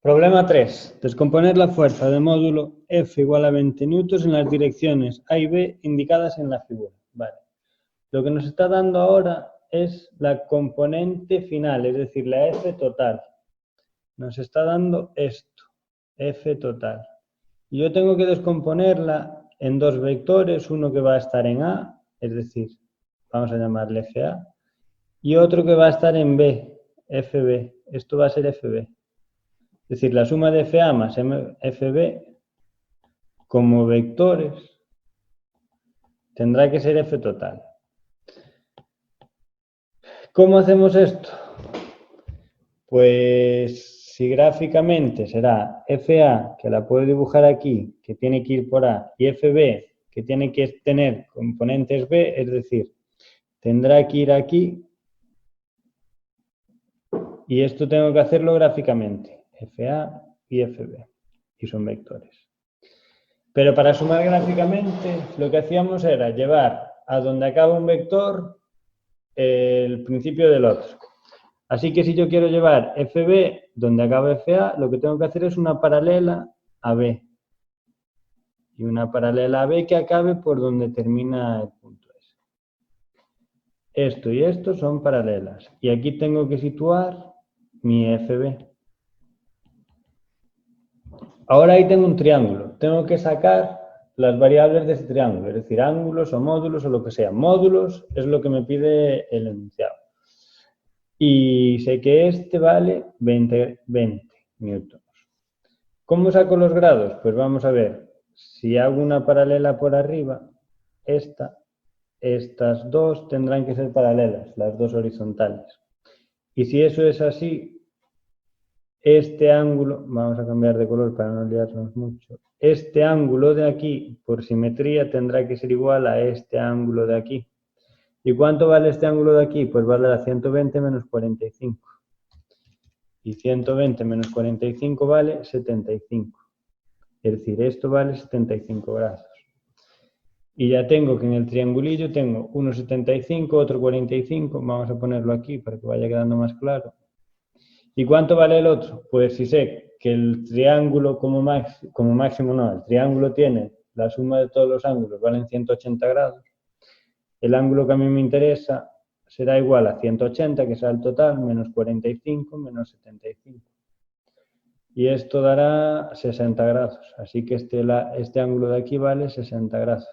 Problema 3. Descomponer la fuerza de módulo F igual a 20 newtons en las direcciones A y B indicadas en la figura. Vale. Lo que nos está dando ahora es la componente final, es decir, la F total. Nos está dando esto, F total. Y yo tengo que descomponerla en dos vectores, uno que va a estar en A, es decir, vamos a llamarle FA, y otro que va a estar en B, FB. Esto va a ser FB. Es decir, la suma de FA más FB como vectores tendrá que ser F total. ¿Cómo hacemos esto? Pues si gráficamente será FA, que la puedo dibujar aquí, que tiene que ir por A, y FB, que tiene que tener componentes B, es decir, tendrá que ir aquí, y esto tengo que hacerlo gráficamente, FA y FB, y son vectores. Pero para sumar gráficamente, lo que hacíamos era llevar a donde acaba un vector el principio del otro. Así que si yo quiero llevar FB donde acaba FA, lo que tengo que hacer es una paralela a B. Y una paralela a B que acabe por donde termina el punto S. Esto y esto son paralelas. Y aquí tengo que situar mi FB. Ahora ahí tengo un triángulo. Tengo que sacar las variables de ese triángulo, es decir, ángulos o módulos o lo que sea. Módulos es lo que me pide el enunciado. Y sé que este vale 20 newtons. ¿Cómo saco los grados? Pues vamos a ver. Si hago una paralela por arriba, estas dos tendrán que ser paralelas, las dos horizontales. Y si eso es así, este ángulo, vamos a cambiar de color para no liarnos mucho, este ángulo de aquí, por simetría, tendrá que ser igual a este ángulo de aquí. ¿Y cuánto vale este ángulo de aquí? Pues vale a 120 menos 45. Y 120 menos 45 vale 75. Es decir, esto vale 75 grados. Y ya tengo que en el triangulillo tengo uno 75, otro 45. Vamos a ponerlo aquí para que vaya quedando más claro. ¿Y cuánto vale el otro? Pues si sé que el triángulo como máximo no, el triángulo tiene la suma de todos los ángulos, valen 180 grados. El ángulo que a mí me interesa será igual a 180, que será el total, menos 45, menos 75. Y esto dará 60 grados. Así que este ángulo de aquí vale 60 grados.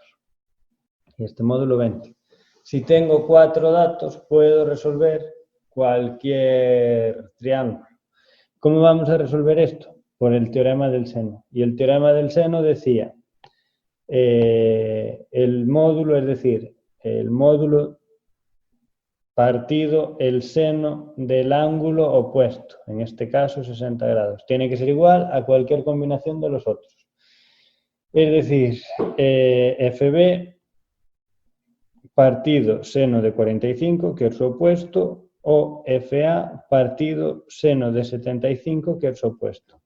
Y este módulo 20. Si tengo 4 datos, puedo resolver cualquier triángulo. ¿Cómo vamos a resolver esto? Por el teorema del seno. Y el teorema del seno decía, el módulo, es decir, el módulo partido el seno del ángulo opuesto, en este caso 60 grados. Tiene que ser igual a cualquier combinación de los otros. Es decir, FB partido seno de 45, que es su opuesto, o FA partido seno de 75, que es su opuesto.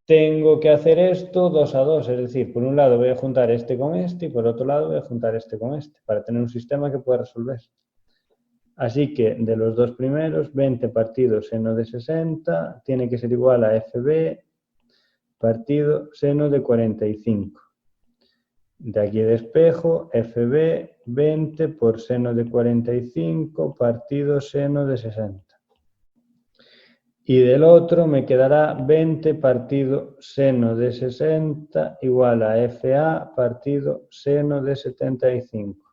Tengo que hacer esto 2 a 2, es decir, por un lado voy a juntar este con este y por otro lado voy a juntar este con este, para tener un sistema que pueda resolver. Así que de los dos primeros, 20 partido seno de 60 tiene que ser igual a FB partido seno de 45. De aquí despejo, FB 20 por seno de 45 partido seno de 60. Y del otro me quedará 20 partido seno de 60 igual a FA partido seno de 75.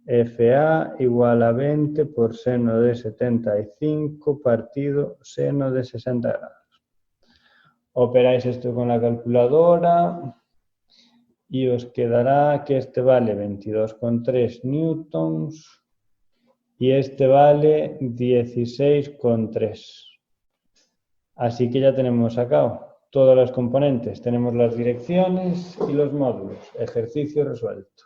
FA igual a 20 por seno de 75 partido seno de 60 grados. Operáis esto con la calculadora y os quedará que este vale 22,3 newtons y este vale 16,3. Así que ya tenemos sacado todas las componentes. Tenemos las direcciones y los módulos. Ejercicio resuelto.